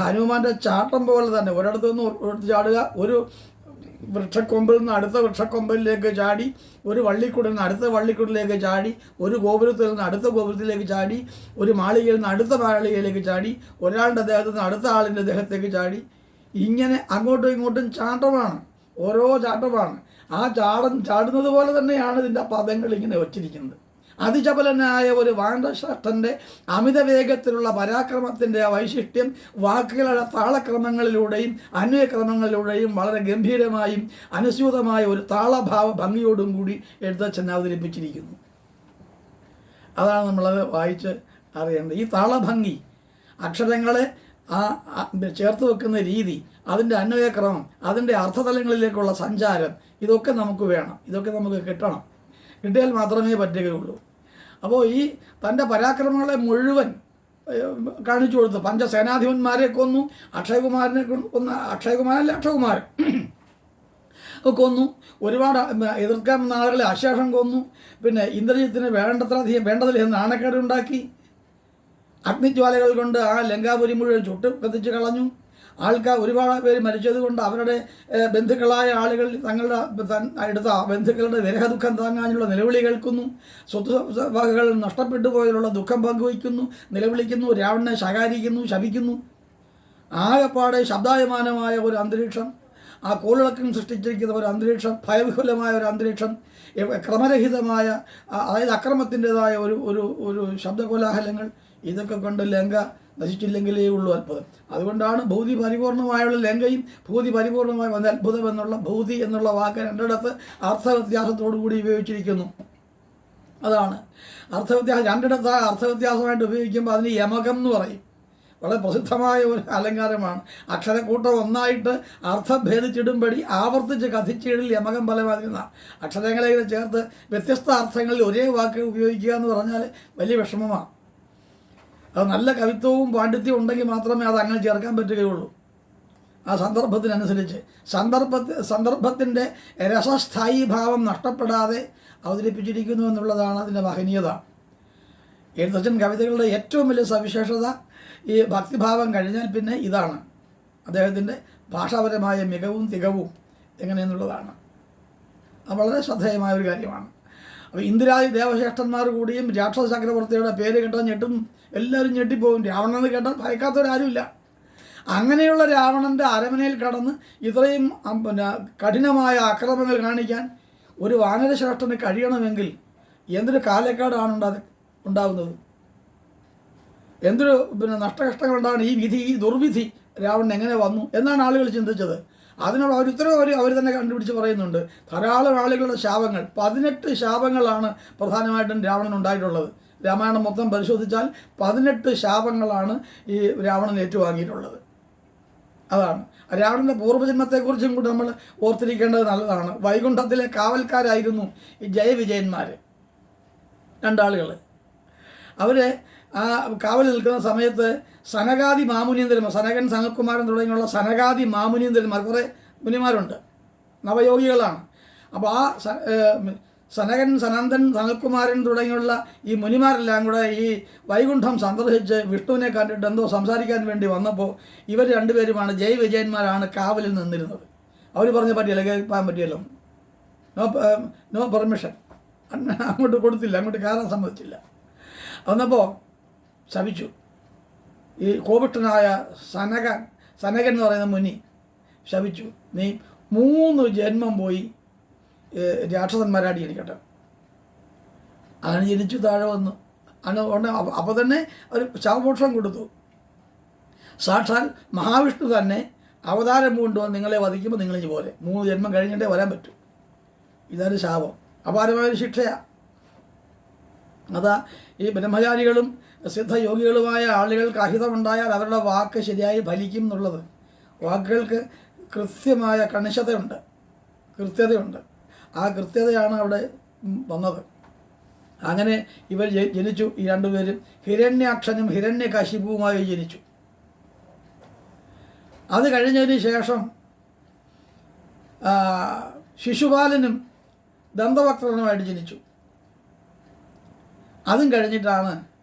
ഹനുമാൻ്റെ ചാട്ടം പോലെ തന്നെ ഒരിടത്തു നിന്ന് എടുത്ത് ചാടുക, ഒരു വൃക്ഷക്കൊമ്പിൽ നിന്ന് അടുത്ത വൃക്ഷക്കൊമ്പിലേക്ക് ചാടി, ഒരു വള്ളിക്കുടിൽ നിന്ന് അടുത്ത വള്ളിക്കുടിലേക്ക് ചാടി, ഒരു ഗോപുരത്തിൽ നിന്ന് അടുത്ത ഗോപുരത്തിലേക്ക് ചാടി, ഒരു മാളികയിൽ നിന്ന് അടുത്ത മാളികയിലേക്ക് ചാടി, ഒരാളുടെ ദേഹത്തു നിന്ന് അടുത്ത ആളിൻ്റെ ദേഹത്തേക്ക് ചാടി, ഇങ്ങനെ അങ്ങോട്ടും ഇങ്ങോട്ടും ചാട്ടമാണ്, ഓരോ ചാട്ടമാണ്. ആ ചാടുന്നത് പോലെ തന്നെയാണ് ഇതിൻ്റെ പദങ്ങൾ ഇങ്ങനെ വച്ചിരിക്കുന്നത്. അതിചപലനായ ഒരു വാനരശ്രേഷ്ഠൻ്റെ അമിത വേഗത്തിലുള്ള പരാക്രമത്തിൻ്റെ ആ വൈശിഷ്ട്യം വാക്കുകളുടെ താളക്രമങ്ങളിലൂടെയും അന്വയക്രമങ്ങളിലൂടെയും വളരെ ഗംഭീരമായും അനുസ്യൂതമായ ഒരു താളഭാവ ഭംഗിയോടും കൂടി എഴുത്തച്ഛൻ അവതരിപ്പിച്ചിരിക്കുന്നു. അതാണ് നമ്മളത് വായിച്ച് അറിയേണ്ടത്. ഈ താളഭംഗി, അക്ഷരങ്ങളെ ചേർത്ത് വെക്കുന്ന രീതി, അതിൻ്റെ അന്വയക്രമം, അതിൻ്റെ അർത്ഥതലങ്ങളിലേക്കുള്ള സഞ്ചാരം, ഇതൊക്കെ നമുക്ക് വേണം, ഇതൊക്കെ നമുക്ക് കിട്ടണം. കിട്ടിയാൽ മാത്രമേ പറ്റുകയുള്ളൂ. അപ്പോൾ ഈ തൻ്റെ പരാക്രമങ്ങളെ മുഴുവൻ കാണിച്ചു കൊടുത്തു. പഞ്ചസേനാധിപന്മാരെ കൊന്നു, അക്ഷയകുമാരനെ അക്ഷയകുമാരൻ കൊന്നു, ഒരുപാട് എതിർക്കാൻ ആളുകളെ അശേഷം കൊന്നു. പിന്നെ ഇന്ദ്രജിത്തിന് വേണ്ടതിലധികം നാണക്കേടുണ്ടാക്കി. അഗ്നിജ്വാലകൾ കൊണ്ട് ആ ലങ്കാപുരി മുഴുവൻ ചുട്ട് കത്തിച്ച് കളഞ്ഞു. ഒരുപാട് പേര് മരിച്ചത് കൊണ്ട് അവരുടെ ബന്ധുക്കളായ ആളുകൾ തങ്ങളുടെ എടുത്ത ബന്ധുക്കളുടെ വിരഹദുഃഖം താങ്ങാനുള്ള നിലവിളി കേൾക്കുന്നു. സ്വത്ത് വകകൾ നഷ്ടപ്പെട്ടു പോയതിലുള്ള ദുഃഖം പങ്കുവയ്ക്കുന്നു, നിലവിളിക്കുന്നു, രാവണനെ ശകാരിക്കുന്നു, ശപിക്കുന്നു. ആകെപ്പാടെ ശബ്ദായമാനമായ ഒരു അന്തരീക്ഷം, ആ കോളിളക്കം സൃഷ്ടിച്ചിരിക്കുന്ന ഒരു അന്തരീക്ഷം, ഭയവിഹുലമായ ഒരു അന്തരീക്ഷം, ക്രമരഹിതമായ, അതായത് അക്രമത്തിൻ്റെതായ ഒരു ശബ്ദകോലാഹലങ്ങൾ, ഇതൊക്കെ കൊണ്ട് ലങ്ക നശിച്ചില്ലെങ്കിലേ ഉള്ളൂ അത്ഭുതം. അതുകൊണ്ടാണ് ഭൂതി പരിപൂർണമായുള്ള ലങ്കയും ഭൂതി പരിപൂർണമായ വന്ന അത്ഭുതം എന്നുള്ള ഭൂതി എന്നുള്ള വാക്ക് രണ്ടിടത്ത് അർത്ഥവ്യത്യാസത്തോടു കൂടി ഉപയോഗിച്ചിരിക്കുന്നു. അതാണ് അർത്ഥവ്യത്യാസം. രണ്ടിടത്ത് അർത്ഥവ്യത്യാസമായിട്ട് ഉപയോഗിക്കുമ്പോൾ അതിന് യമകം എന്ന് പറയും. വളരെ പ്രസിദ്ധമായ ഒരു അലങ്കാരമാണ്. അക്ഷരക്കൂട്ടം ഒന്നായിട്ട് അർത്ഥം ഭേദിച്ചിടുമ്പടി ആവർത്തിച്ച് കഥിച്ചിടിൽ യമകം ഫലമാകുന്ന അക്ഷരങ്ങളെ ചേർത്ത് വ്യത്യസ്ത അർത്ഥങ്ങളിൽ ഒരേ വാക്ക് ഉപയോഗിക്കുക എന്ന് പറഞ്ഞാൽ വലിയ വിഷമമാണ്. അത് നല്ല കവിത്വവും പാണ്ഡിത്യവും ഉണ്ടെങ്കിൽ മാത്രമേ അത് അങ്ങനെ ചേർക്കാൻ പറ്റുകയുള്ളൂ. ആ സന്ദർഭത്തിനനുസരിച്ച് സന്ദർഭത്തിൻ്റെ രസസ്ഥായി ഭാവം നഷ്ടപ്പെടാതെ അവതരിപ്പിച്ചിരിക്കുന്നു എന്നുള്ളതാണ് അതിൻ്റെ മഹനീയത. എഴുത്തച്ഛൻ കവിതകളുടെ ഏറ്റവും വലിയ സവിശേഷത ഈ ഭക്തിഭാവം കഴിഞ്ഞാൽ പിന്നെ ഇതാണ്, അദ്ദേഹത്തിൻ്റെ ഭാഷാപരമായ മികവും തികവും എങ്ങനെയെന്നുള്ളതാണ്. അത് വളരെ ശ്രദ്ധേയമായ ഒരു കാര്യമാണ്. അപ്പോൾ ഇന്ദിരാദി ദേവശ്രേഷ്ഠന്മാർ കൂടിയും രാക്ഷസ ചക്രവർത്തിയുടെ പേര് കേട്ടാൽ ഞെട്ടും, എല്ലാവരും ഞെട്ടിപ്പോകും. രാവണനെന്ന് കേട്ടാൽ ഭയക്കാത്തവരാരുമില്ല. അങ്ങനെയുള്ള രാവണൻ്റെ അരമനയിൽ കടന്ന് ഇത്രയും കഠിനമായ അക്രമങ്ങൾ കാണിക്കാൻ ഒരു വാനരശ്രേഷ്ഠന് കഴിയണമെങ്കിൽ എന്തൊരു കാലക്കേടാണ് ഉണ്ടാകുന്നത്, എന്തൊരു നഷ്ടകഷ്ടങ്ങളുണ്ടാണ്. ഈ വിധി, ഈ ദുർവിധി രാവണൻ എങ്ങനെ വന്നു എന്നാണ് ആളുകൾ ചിന്തിച്ചത്. അതിനുള്ള ഒരു ഉത്തരവ് അവർ തന്നെ കണ്ടുപിടിച്ച് പറയുന്നുണ്ട്. ധാരാളം ആളുകളുടെ ശാപങ്ങൾ, 18 ശാപങ്ങളാണ് പ്രധാനമായിട്ടും രാവണനുണ്ടായിട്ടുള്ളത്. രാമായണം മൊത്തം പരിശോധിച്ചാൽ 18 ശാപങ്ങളാണ് ഈ രാവണൻ ഏറ്റുവാങ്ങിയിട്ടുള്ളത്. അതാണ് രാവണൻ്റെ പൂർവ്വജന്മത്തെക്കുറിച്ചും കൂടി നമ്മൾ ഓർത്തിരിക്കേണ്ടത് നല്ലതാണ്. വൈകുണ്ഠത്തിലെ കാവൽക്കാരായിരുന്നു ഈ ജയവിജയന്മാർ, രണ്ടാളുകൾ. അവർ ആ കാവൽ നിൽക്കുന്ന സമയത്ത് സനകാദി മാമുനീന്ദ്രന്മാർ, സനകൻ, സനൽകുമാരൻ തുടങ്ങിയുള്ള സനകാദി മാമുനീന്ദ്രന്മാർ, കുറേ മുനിമാരുണ്ട്, നവയോഗികളാണ്. അപ്പോൾ ആ സനകൻ, സനന്ദൻ, സനൽകുമാരൻ തുടങ്ങിയുള്ള ഈ മുനിമാരെല്ലാം കൂടെ ഈ വൈകുണ്ഠം സന്ദർശിച്ച് വിഷ്ണുവിനെ കണ്ടിട്ട് എന്തോ സംസാരിക്കാൻ വേണ്ടി വന്നപ്പോൾ ഇവർ രണ്ടുപേരുമാണ് ജയവിജയന്മാരാണ് കാവലിൽ നിന്നിരുന്നത്. അവർ പറഞ്ഞ പറ്റിയല്ലോ, കേൾക്കാൻ പറ്റിയല്ലോ, നോ പെർമിഷൻ, അങ്ങോട്ട് കൊടുത്തില്ല, അങ്ങോട്ട് കയറാൻ സമ്മതിച്ചില്ല. വന്നപ്പോൾ ശപിച്ചു. ഈ കോപിഷ്ഠനായ സനകൻ എന്ന് പറയുന്ന മുനി ശപിച്ചു, നീ 3 ജന്മം പോയി രാക്ഷസന്മാരാടി ജനിക്കട്ടെ. അങ്ങനെ ജനിച്ചു താഴെ വന്നു. അപ്പോൾ തന്നെ ഒരു ശവമോക്ഷം കൊടുത്തു. സാക്ഷാൽ മഹാവിഷ്ണു തന്നെ അവതാരം കൊണ്ടുവന്ന് നിങ്ങളെ വധിക്കുമ്പോൾ നിങ്ങളിഞ്ഞ് പോലെ 3 ജന്മം കഴിഞ്ഞിട്ടേ വരാൻ പറ്റൂ. ഇതൊരു ശാപം, അപാരമായൊരു ശിക്ഷയാണ്. അതാ ഈ ബ്രഹ്മചാരികളും സിദ്ധയോഗികളുമായ ആളുകൾക്ക് അഹിതമുണ്ടായാൽ അവരുടെ വാക്ക് ശരിയായി ഫലിക്കും എന്നുള്ളത്. വാക്കുകൾക്ക് കൃത്യമായ കൃത്യതയുണ്ട്. ആ കൃത്യതയാണ് അവിടെ വന്നത്. അങ്ങനെ ഇവർ ജനിച്ചു. ഈ രണ്ടുപേരും ഹിരണ്യാക്ഷനും ഹിരണ്യകശിപുവുമായി ജനിച്ചു. അത് കഴിഞ്ഞതിന് ശേഷം ശിശുപാലനും ദന്തവക്രനുമായിട്ട് ജനിച്ചു. അതും കഴിഞ്ഞിട്ടാണ്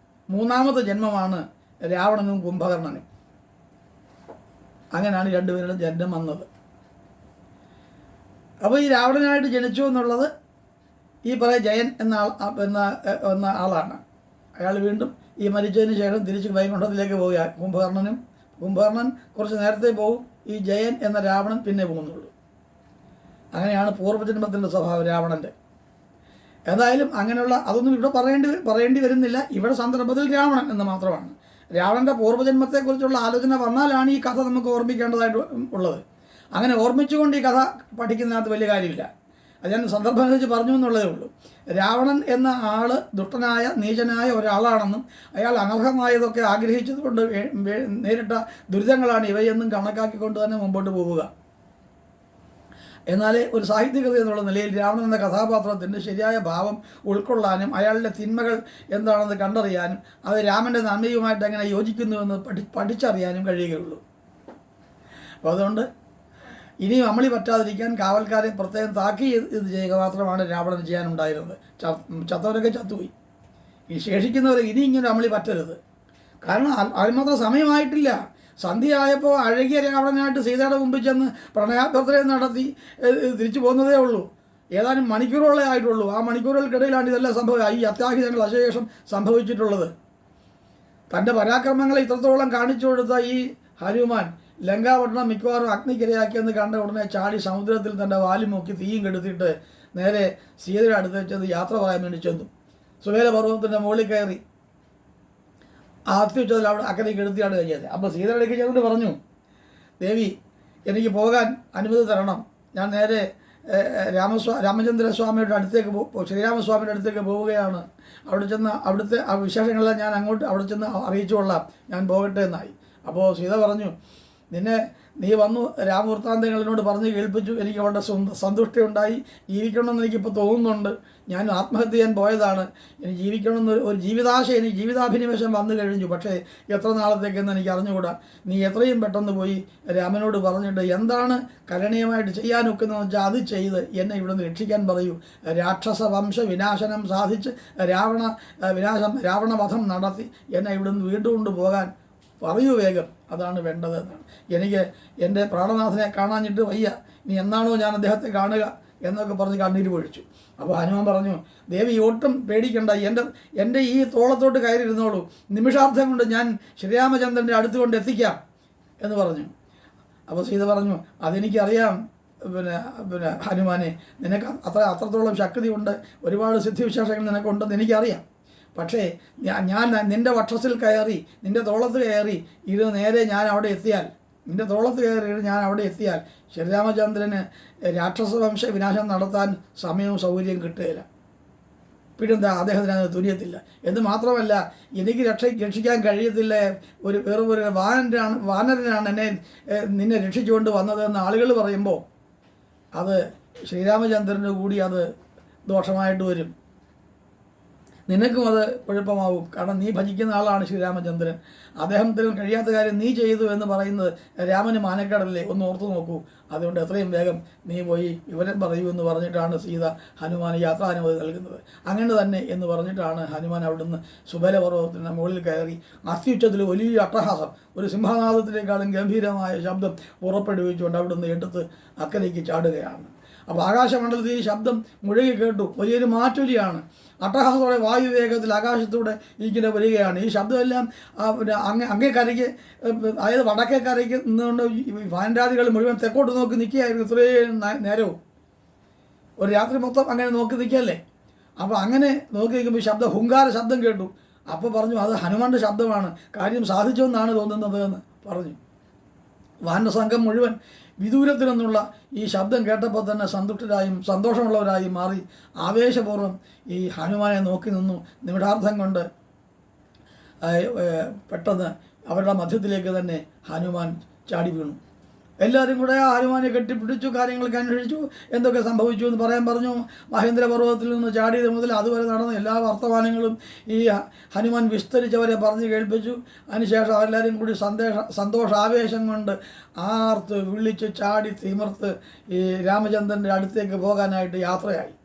3ാമത്തെ ജന്മമാണ് രാവണനും കുംഭകർണനും. അങ്ങനെയാണ് രണ്ടുപേരുടെ ജന്മം വന്നത്. അപ്പോൾ ഈ രാവണനായിട്ട് ജനിച്ചു എന്നുള്ളത് ഈ ജയൻ എന്ന ആളാണ്. അയാൾ വീണ്ടും ഈ മരിച്ചതിന് ശേഷം തിരിച്ച് വൈകുണ്ഠത്തിലേക്ക് പോവുക. കുംഭകർണൻ കുറച്ച് നേരത്തെ പോകും, ഈ ജയൻ എന്ന രാവണൻ പിന്നെ പോകുന്നുള്ളൂ. അങ്ങനെയാണ് പൂർവ്വജന്മത്തിൻ്റെ സ്വഭാവം രാവണൻ്റെ. ഏതായാലും അങ്ങനെയുള്ള അതൊന്നും ഇവിടെ പറയേണ്ടി വരുന്നില്ല. ഇവിടെ സന്ദർഭത്തിൽ രാവണൻ എന്ന് മാത്രമാണ്. രാവണൻ്റെ പൂർവ്വജന്മത്തെക്കുറിച്ചുള്ള ആലോചന വന്നാലാണ് ഈ കഥ നമുക്ക് ഓർമ്മിക്കേണ്ടതായിട്ട് ഉള്ളത്. അങ്ങനെ ഓർമ്മിച്ചുകൊണ്ട് ഈ കഥ പഠിക്കുന്നതിനകത്ത് വലിയ കാര്യമില്ല. അത് ഞാൻ സന്ദർഭമനുസരിച്ച് പറഞ്ഞു എന്നുള്ളതേ ഉള്ളൂ. രാവണൻ എന്ന ആൾ ദുഷ്ടനായ നീചനായ ഒരാളാണെന്നും അയാൾ അനർഹമായതൊക്കെ ആഗ്രഹിച്ചതുകൊണ്ട് നേരിട്ട ദുരിതങ്ങളാണ് ഇവയെന്നും കണക്കാക്കിക്കൊണ്ട് തന്നെ മുമ്പോട്ട് പോവുക. എന്നാൽ ഒരു സാഹിത്യകൃതി എന്നുള്ള നിലയിൽ രാവണൻ എന്ന കഥാപാത്രത്തിൻ്റെ ശരിയായ ഭാവം ഉൾക്കൊള്ളാനും അയാളുടെ തിന്മകൾ എന്താണെന്ന് കണ്ടറിയാനും അത് രാമൻ്റെ നന്മയുമായിട്ട് എങ്ങനെ യോജിക്കുന്നുവെന്ന് പഠിച്ചറിയാനും കഴിയുകയുള്ളൂ. അപ്പോൾ അതുകൊണ്ട് ഇനിയും അമളി പറ്റാതിരിക്കാൻ കാവൽക്കാരെ പ്രത്യേകം താക്കീത് ചെയ്യുക മാത്രമാണ് രാവണൻ ചെയ്യാനുണ്ടായിരുന്നത്. ചത്തവരൊക്കെ ചത്തുപോയി. ഈ ശേഷിക്കുന്നവർ ഇനി ഇങ്ങനെ അമളി പറ്റരുത്. കാരണം അതിനുമാത്രം സമയമായിട്ടില്ല. സന്ധ്യയായപ്പോൾ അഴകിയ രാവണനായിട്ട് സീതയുടെ മുമ്പിൽ ചെന്ന് പ്രണയാഭ്യർത്ഥന നടത്തി തിരിച്ചു പോകുന്നതേ ഉള്ളൂ. ഏതാനും മണിക്കൂറുകളേ ആയിട്ടുള്ളൂ. ആ മണിക്കൂറുകൾക്കിടയിലാണ് ഇതെല്ലാം ഈ അത്യാഹിതങ്ങൾ അശേഷം സംഭവിച്ചിട്ടുള്ളത്. തൻ്റെ പരാക്രമങ്ങളെ ഇത്രത്തോളം കാണിച്ചു കൊടുത്ത ഈ ഹനുമാൻ ലങ്കാപട്ടണം മിക്കവാറും അഗ്നിക്കിരയാക്കിയെന്ന് കണ്ട ഉടനെ ചാടി സമുദ്രത്തിൽ തൻ്റെ വാലും നോക്കി തീയും കെടുത്തിട്ട് നേരെ സീതയുടെ അടുത്ത് വെച്ചത് യാത്ര പറയാൻ വേണ്ടി ചെന്നു. സുവേല പർവ്വതത്തിൻ്റെ മുകളിൽ കയറി വെച്ചതിൽ അവിടെ അക്കരയ്ക്ക് എടുത്തിയാണ് കഴിഞ്ഞത്. അപ്പോൾ സീതയുടെ അടുക്ക് ചെന്നിട്ട് പറഞ്ഞു, ദേവി എനിക്ക് പോകാൻ അനുമതി തരണം. ഞാൻ നേരെ രാമചന്ദ്രസ്വാമിയുടെ അടുത്തേക്ക് ശ്രീരാമസ്വാമിയുടെ അടുത്തേക്ക് പോവുകയാണ്. അവിടെ ചെന്ന് അവിടുത്തെ ആ വിശേഷങ്ങളെല്ലാം ഞാൻ അവിടെ ചെന്ന് അറിയിച്ചു കൊള്ളാം, ഞാൻ പോകട്ടെ എന്നായി. അപ്പോൾ സീത പറഞ്ഞു, നീ വന്നു രാമവൃത്താന്തങ്ങൾ എന്നോട് പറഞ്ഞ് കേൾപ്പിച്ചു, എനിക്ക് വളരെ സന്തുഷ്ടി ഉണ്ടായി. ജീവിക്കണമെന്ന് എനിക്കിപ്പോൾ തോന്നുന്നുണ്ട്. ഞാൻ ആത്മഹത്യ ചെയ്യാൻ പോയതാണ്. എനിക്ക് ജീവിക്കണമെന്ന് ഒരു എനിക്ക് ജീവിതാഭിനിവേശം വന്നു കഴിഞ്ഞു. പക്ഷേ എത്ര നാളത്തേക്കെന്ന് എനിക്ക് അറിഞ്ഞുകൂടാ. നീ എത്രയും പെട്ടെന്ന് പോയി രാമനോട് പറഞ്ഞിട്ട് എന്താണ് കരണീയമായിട്ട് ചെയ്യാനൊക്കുന്നതെന്ന് വെച്ചാൽ അത് ചെയ്ത് എന്നെ ഇവിടെ നിന്ന് രക്ഷിക്കാൻ പറയൂ. രാക്ഷസ വംശ വിനാശനം സാധിച്ച് രാവണവധം നടത്തി എന്നെ ഇവിടെ നിന്ന് വീണ്ടും കൊണ്ടുപോകാൻ പറയൂ വേഗം, അതാണ് വേണ്ടത് എന്നാണ്. എനിക്ക് എൻ്റെ പ്രാണനാഥനെ കാണാഞ്ഞിട്ട് വയ്യ, ഇനി എന്നാണോ ഞാൻ അദ്ദേഹത്തെ കാണുക എന്നൊക്കെ പറഞ്ഞ് കണ്ണീര് പൊഴിച്ചു. അപ്പോൾ ഹനുമാൻ പറഞ്ഞു, ദേവി ഒട്ടും പേടിക്കണ്ട, എൻ്റെ ഈ തോളത്തോട്ട് കയറിയിരുന്നോളൂ, നിമിഷാർത്ഥം കൊണ്ട് ഞാൻ ശ്രീരാമചന്ദ്രൻ്റെ അടുത്ത് കൊണ്ട് എത്തിക്കാം എന്ന് പറഞ്ഞു. അപ്പോൾ സീത പറഞ്ഞു, അതെനിക്കറിയാം ഹനുമാനെ, നിനക്ക് അത്രത്തോളം ശക്തി ഉണ്ട്, ഒരുപാട് സിദ്ധിവിശേഷങ്ങൾ നിനക്കുണ്ടെന്ന് എനിക്കറിയാം. പക്ഷേ ഞാൻ നിൻ്റെ വക്ഷസിൽ കയറി നിൻ്റെ തോളത്ത് കയറി ഇത് നേരെ ഞാൻ അവിടെ എത്തിയാൽ ശ്രീരാമചന്ദ്രന് രാക്ഷസവംശ വിനാശം നടത്താൻ സമയവും സൗകര്യം കിട്ടുകയില്ല. പിന്നെന്താ, അദ്ദേഹത്തിന് അത് തുനിയത്തില്ല. എന്ന് മാത്രമല്ല, എനിക്ക് രക്ഷിക്കാൻ കഴിയത്തില്ല, വെറും ഒരു വാനരനാണ് നിന്നെ രക്ഷിച്ചുകൊണ്ട് വന്നതെന്ന് ആളുകൾ പറയുമ്പോൾ അത് ശ്രീരാമചന്ദ്രന് കൂടി അത് ദോഷമായിട്ട് വരും. നിനക്കും അത് കുഴപ്പമാവും. കാരണം നീ ഭജിക്കുന്ന ആളാണ് ശ്രീരാമചന്ദ്രൻ. അദ്ദേഹത്തിന് കഴിയാത്ത കാര്യം നീ ചെയ്തു എന്ന് പറയുന്നത് രാമന് മാനക്കേടല്ലേ, ഒന്ന് ഓർത്തു നോക്കൂ. അതുകൊണ്ട് എത്രയും വേഗം നീ പോയി വിവരം പറയൂ എന്ന് പറഞ്ഞിട്ടാണ് സീത ഹനുമാന് യാത്രാനുമതി നൽകുന്നത്. അങ്ങനെ തന്നെ എന്ന് പറഞ്ഞിട്ടാണ് ഹനുമാൻ അവിടുന്ന് സുബല പർവ്വതത്തിൻ്റെ മുകളിൽ കയറി അത്യുച്ചത്തിൽ വലിയ അട്ടഹാസം, ഒരു സിംഹനാദത്തിനേക്കാളും ഗംഭീരമായ ശബ്ദം പുറപ്പെടുവിച്ചുകൊണ്ട് അവിടുന്ന് എടുത്ത് അക്കരയ്ക്ക് ചാടുകയാണ്. അപ്പോൾ ആകാശമണ്ഡലത്തിൽ ഈ ശബ്ദം മുഴുകി കേട്ടു. വലിയൊരു മാറ്റൊലിയാണ്. അട്ടഹാസത്തോടെ വായുവേഗത്തിൽ ആകാശത്തൂടെ ഇങ്ങനെ വരികയാണ്. ഈ ശബ്ദമെല്ലാം അങ്ങേ കരയ്ക്ക്, അതായത് വടക്കേ കരയ്ക്ക് നിന്നുകൊണ്ട് വാനരാതികൾ മുഴുവൻ തെക്കോട്ട് നോക്കി നിൽക്കുകയായിരുന്നു ഇത്രയും നേരവും. ഒരു രാത്രി മൊത്തം അങ്ങനെ നോക്കി നിൽക്കുകയല്ലേ. അപ്പോൾ അങ്ങനെ നോക്കി നിൽക്കുമ്പോൾ ഹുങ്കാര ശബ്ദം കേട്ടു. അപ്പോൾ പറഞ്ഞു, അത് ഹനുമാന്റെ ശബ്ദമാണ്, കാര്യം സാധിച്ചുവെന്നാണ് തോന്നുന്നത് എന്ന് പറഞ്ഞു. വാനസംഘം മുഴുവൻ വിദൂരത്തിൽ നിന്നുള്ള ഈ ശബ്ദം കേട്ടപ്പോൾ തന്നെ സന്തുഷ്ടരായും സന്തോഷമുള്ളവരായും മാറി ആവേശപൂർവ്വം ഈ ഹനുമാനെ നോക്കി നിന്നു. നിമിഷാർത്ഥം കൊണ്ട് പെട്ടെന്ന് അവരുടെ മധ്യത്തിലേക്ക് തന്നെ ഹനുമാൻ ചാടി വീണു. എല്ലാവരും കൂടെ ഹനുമാനെ കെട്ടിപ്പിടിച്ചു, കാര്യങ്ങളൊക്കെ അന്വേഷിച്ചു, എന്തൊക്കെ സംഭവിച്ചു എന്ന് പറഞ്ഞു. മഹേന്ദ്ര പർവ്വതത്തിൽ നിന്ന് ചാടിയത് മുതൽ അതുവരെ നടന്ന എല്ലാ വർത്തമാനങ്ങളും ഈ ഹനുമാൻ വിസ്തരിച്ചവരെ പറഞ്ഞ് കേൾപ്പിച്ചു. അതിനുശേഷം അവരെല്ലാവരും കൂടി സന്തോഷാവേശം കൊണ്ട് ആർത്ത് വിളിച്ച് ചാടി തിമിർത്ത് ഈ രാമചന്ദ്രൻ്റെ അടുത്തേക്ക് പോകാനായിട്ട് യാത്രയായി.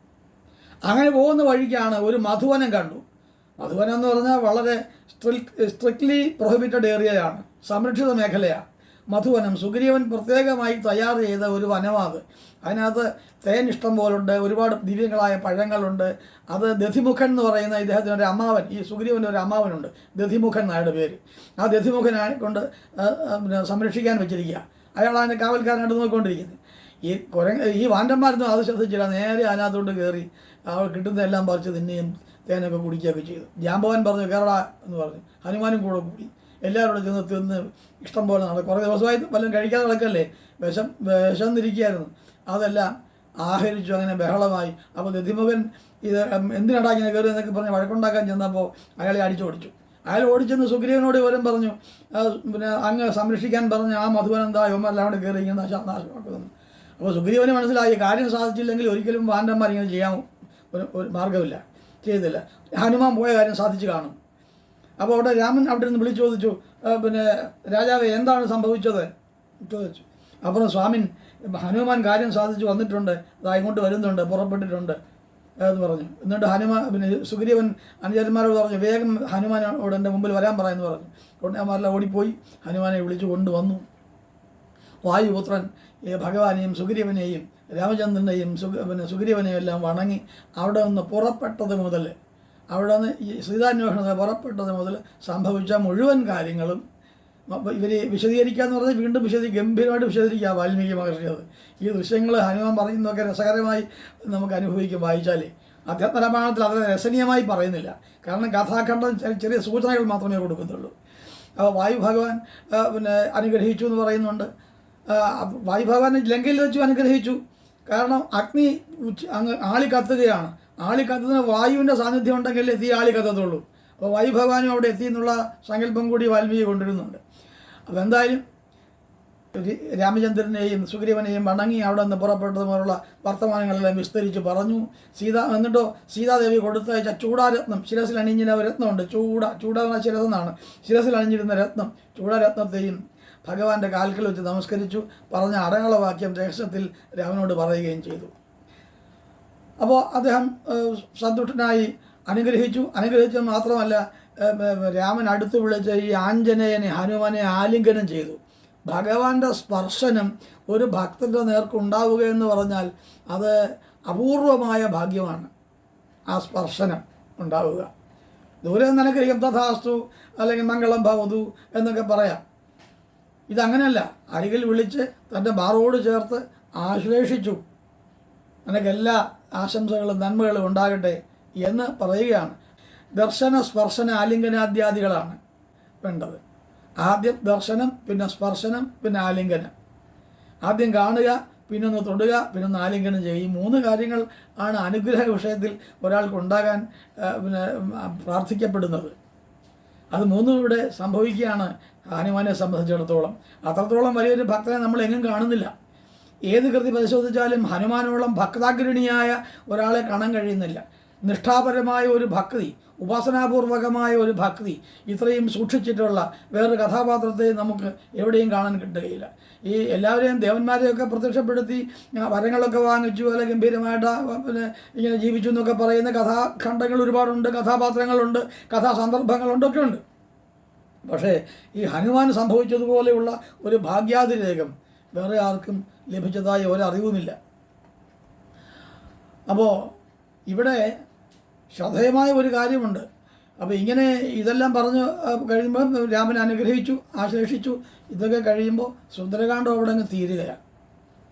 അങ്ങനെ പോകുന്ന വഴിക്കാണ് ഒരു മധുവനം കണ്ടു. മധുവനം എന്ന് പറഞ്ഞാൽ വളരെ സ്ട്രിക്ട്ലി പ്രൊഹിബിറ്റഡ് ഏരിയയാണ്, സംരക്ഷിത മേഖലയാണ്. മധുവനം. സുഗ്രീവൻ പ്രത്യേകമായി തയ്യാർ ചെയ്ത ഒരു വനമാത്. അതിനകത്ത് തേൻ ഇഷ്ടം പോലുണ്ട്, ഒരുപാട് ദിവ്യങ്ങളായ പഴങ്ങളുണ്ട്. അത് ദധിമുഖൻ എന്ന് പറയുന്ന ഇദ്ദേഹത്തിൻ്റെ ഒരു അമ്മാവൻ, ഈ സുഗ്രീവൻ്റെ ഒരു അമ്മാവനുണ്ട്, ദധിമുഖൻ എന്നയാളുടെ പേര്. ആ ദധിമുഖനെ കൊണ്ട് സംരക്ഷിക്കാൻ വെച്ചിരിക്കുക. അയാൾ അതിൻ്റെ കാവൽക്കാരനായിട്ട് നോക്കിക്കൊണ്ടിരിക്കുന്നത്. ഈ വാണ്ടന്മാരൊന്നും അത് ശ്രദ്ധിച്ചില്ല. നേരെ അതിനകത്തോട്ട് കയറി അവൾ കിട്ടുന്നതെല്ലാം പറിച്ച് തിന്നുകയും തേനൊക്കെ കുടിക്കുകയൊക്കെ ചെയ്തു. ജാമ്പവാൻ പറഞ്ഞു കയറടാ എന്ന് പറഞ്ഞു. ഹനുമാനും കൂടെ കൂടി. എല്ലാവരോടും ചെന്ന് തിന്ന് ഇഷ്ടം പോലെ നടക്കും. കുറേ ദിവസമായി വല്ലതും കഴിക്കാതെ നടക്കല്ലേ, വിശന്നിരിക്കുകയായിരുന്നു. അതെല്ലാം ആഹരിച്ചു. അങ്ങനെ ബഹളമായി. അപ്പോൾ ദധിമുഖൻ ഇത് എന്തിനാടാ ഇങ്ങനെ കയറി എന്നൊക്കെ പറഞ്ഞ് വഴക്കുണ്ടാക്കാൻ ചെന്നപ്പോൾ അയാളെ അടിച്ചോടിച്ചു. അയാൾ ഓടിച്ചെന്ന് സുഗ്രീവനോട് വിവരം പറഞ്ഞു, പിന്നെ അങ്ങ് സംരക്ഷിക്കാൻ പറഞ്ഞ ആ മധുവനെന്താ യുവന്മാരെല്ലാം കൂടെ കയറി ഇങ്ങനെ നാശമാക്കുന്നു. അപ്പോൾ സുഗ്രീവന് മനസ്സിലായി കാര്യം സാധിച്ചില്ലെങ്കിൽ ഒരിക്കലും വാനരന്മാർ ഇങ്ങനെ ചെയ്യാൻ ഒരു മാർഗ്ഗമില്ല, ചെയ്തില്ല. ഹനുമാൻ പോയ കാര്യം സാധിച്ചു കാണും. അപ്പോൾ അവിടെ രാമൻ അവിടെ നിന്ന് വിളിച്ചു ചോദിച്ചു, പിന്നെ രാജാവേ എന്താണ് സംഭവിച്ചത് ചോദിച്ചു. അപ്പുറം സ്വാമിൻ ഹനുമാൻ കാര്യം സാധിച്ചു വന്നിട്ടുണ്ട്, അതാ ഇങ്ങോട്ട് വരുന്നുണ്ട്, പുറപ്പെട്ടിട്ടുണ്ട് എന്ന് പറഞ്ഞു. എന്നിട്ട് പിന്നെ സുഗ്രീവൻ അനുചരന്മാരോട് പറഞ്ഞു വേഗം ഹനുമാനോട് എൻ്റെ മുമ്പിൽ വരാൻ പറയാമെന്ന് പറഞ്ഞു. കൊണ്ടന്മാരെല്ലാം ഓടിപ്പോയി ഹനുമാനെ വിളിച്ചു കൊണ്ടുവന്നു. വായുപുത്രൻ ഭഗവാനെയും സുഗ്രീവനെയും രാമചന്ദ്രനെയും സുഗ്രീവനെയും എല്ലാം വണങ്ങി അവിടെ നിന്ന് പുറപ്പെട്ടത് മുതൽ, അവിടെ നിന്ന് ഈ സീതാന്വേഷണത്തിൽ പുറപ്പെട്ടത് മുതൽ സംഭവിച്ച മുഴുവൻ കാര്യങ്ങളും ഇവർ വിശദീകരിക്കുക എന്ന് പറഞ്ഞാൽ വീണ്ടും ഗംഭീരമായിട്ട് വിശദീകരിക്കുക വാൽമീകി മഹർഷി. അത് ഈ ദൃശ്യങ്ങൾ ഹനുമാൻ പറയുന്നതൊക്കെ രസകരമായി നമുക്ക് അനുഭവിക്കും വായിച്ചാലേ. അധ്യാത്മരാമായണത്തിൽ അത്ര രസനീയമായി പറയുന്നില്ല, കാരണം കഥാഖണ്ഡം ചെറിയ സൂചനകൾ മാത്രമേ കൊടുക്കുന്നുള്ളൂ. അപ്പോൾ വായു ഭഗവാൻ പിന്നെ അനുഗ്രഹിച്ചു എന്ന് പറയുന്നുണ്ട്. വായു ഭഗവാൻ ലങ്കയിൽ വെച്ചു അനുഗ്രഹിച്ചു. കാരണം അഗ്നി അങ്ങ് ആളി കത്തുകയാണ്. ആളി കത്തുന്ന വായുവിൻ്റെ സാന്നിധ്യം ഉണ്ടെങ്കിൽ തീ ആളി കത്തത്തുള്ളൂ. അപ്പോൾ വായു ഭഗവാനും അവിടെ എത്തി എന്നുള്ള സങ്കല്പം കൂടി വാൽമീകി കൊണ്ടുവരുന്നുണ്ട്. അപ്പോൾ എന്തായാലും രാമചന്ദ്രനെയും സുഗ്രീവനെയും വണങ്ങി അവിടെ നിന്ന് പുറപ്പെട്ടതുപോലുള്ള വർത്തമാനങ്ങളെല്ലാം വിസ്തരിച്ച് പറഞ്ഞു. എന്നിട്ടോ സീതാദേവി കൊടുത്തയച്ച ചൂടാരത്നം, ശിരസിൽ അണിഞ്ഞിരുന്ന ഒരു രത്നമുണ്ട്, ചൂടാ ശിരസെന്നാണ്, ശിരസിൽ അണിഞ്ഞിരുന്ന രത്നം, ചൂടാരത്നത്തെയും ഭഗവാന്റെ കാൽക്കൽ വെച്ച് നമസ്കരിച്ചു. പറഞ്ഞ അടയാളവാക്യം രഹസ്യത്തിൽ രാമനോട് പറയുകയും ചെയ്തു. അപ്പോൾ അദ്ദേഹം സന്തുഷ്ടനായി അനുഗ്രഹിച്ചത് മാത്രമല്ല, രാമൻ അടുത്ത് വിളിച്ച് ഈ ആഞ്ജനേയനെ ഹനുമാനെ ആലിംഗനം ചെയ്തു. ഭഗവാന്റെ സ്പർശനം ഒരു ഭക്തൻ്റെ നേർക്കുണ്ടാവുക എന്ന് പറഞ്ഞാൽ അത് അപൂർവമായ ഭാഗ്യമാണ്. ആ സ്പർശനം ഉണ്ടാവുക. ദൂരെ നിന്ന് അനുഗ്രഹിക്കും, തഥാസ്തു അല്ലെങ്കിൽ മംഗളം ഭവതു എന്നൊക്കെ പറയാം. ഇതങ്ങനെയല്ല, അരികിൽ വിളിച്ച് തൻ്റെ മാറോട് ചേർത്ത് ആശ്ലേഷിച്ചു, നിനക്ക് എല്ലാ ആശംസകളും നന്മകളും ഉണ്ടാകട്ടെ എന്ന് പറയുകയാണ്. ദർശന സ്പർശന ആലിംഗനാദ്യാദികളാണ് വേണ്ടത്. ആദ്യം ദർശനം, പിന്നെ സ്പർശനം, പിന്നെ ആലിംഗനം. ആദ്യം കാണുക, പിന്നെ ഒന്ന് തൊടുക, പിന്നെ ഒന്ന് ആലിംഗനം ചെയ്യുക. ഈ 3 കാര്യങ്ങൾ ആണ് അനുഗ്രഹ വിഷയത്തിൽ ഒരാൾക്ക് ഉണ്ടാകാൻ പിന്നെ പ്രാർത്ഥിക്കപ്പെടുന്നത്. അത് 3 ഇവിടെ സംഭവിക്കുകയാണ് ഹനുമാനെ സംബന്ധിച്ചിടത്തോളം. അത്രത്തോളം വലിയൊരു ഭക്തനെ നമ്മൾ എങ്ങും കാണുന്നില്ല. ഏത് കൃതി പരിശോധിച്ചാലും ഹനുമാനോളം ഭക്താഗ്രണിയായ ഒരാളെ കാണാൻ കഴിയുന്നില്ല. നിഷ്ഠാപരമായ ഒരു ഭക്തി, ഉപാസനാപൂർവകമായ ഒരു ഭക്തി ഇത്രയും സൂക്ഷിച്ചിട്ടുള്ള വേറൊരു കഥാപാത്രത്തെ നമുക്ക് എവിടെയും കാണാൻ കിട്ടുകയില്ല. ഈ എല്ലാവരെയും ദേവന്മാരെയൊക്കെ പ്രത്യക്ഷപ്പെടുത്തി വരങ്ങളൊക്കെ വാങ്ങിച്ചു, അല്ലെ ഗംഭീരമായിട്ട് പിന്നെ ഇങ്ങനെ ജീവിച്ചു എന്നൊക്കെ പറയുന്ന കഥാഖണ്ഡങ്ങൾ ഒരുപാടുണ്ട്, കഥാപാത്രങ്ങളുണ്ട്, കഥാസന്ദർഭങ്ങളുണ്ട്, ഒക്കെ ഉണ്ട്. പക്ഷേ ഈ ഹനുമാൻ സംഭവിച്ചതുപോലെയുള്ള ഒരു ഭാഗ്യാതിരേകം വേറെ ആർക്കും ലഭിച്ചതായി ഒരറിവുമില്ല. അപ്പോൾ ഇവിടെ ശ്രദ്ധേയമായ ഒരു കാര്യമുണ്ട്. അപ്പോൾ ഇങ്ങനെ ഇതെല്ലാം പറഞ്ഞു കഴിയുമ്പോൾ രാമൻ അനുഗ്രഹിച്ചു, ആശ്ലേഷിച്ചു. ഇതൊക്കെ കഴിയുമ്പോൾ സുന്ദരകാന്ഡം അവിടെ അങ്ങ് തീരുകയാണ്.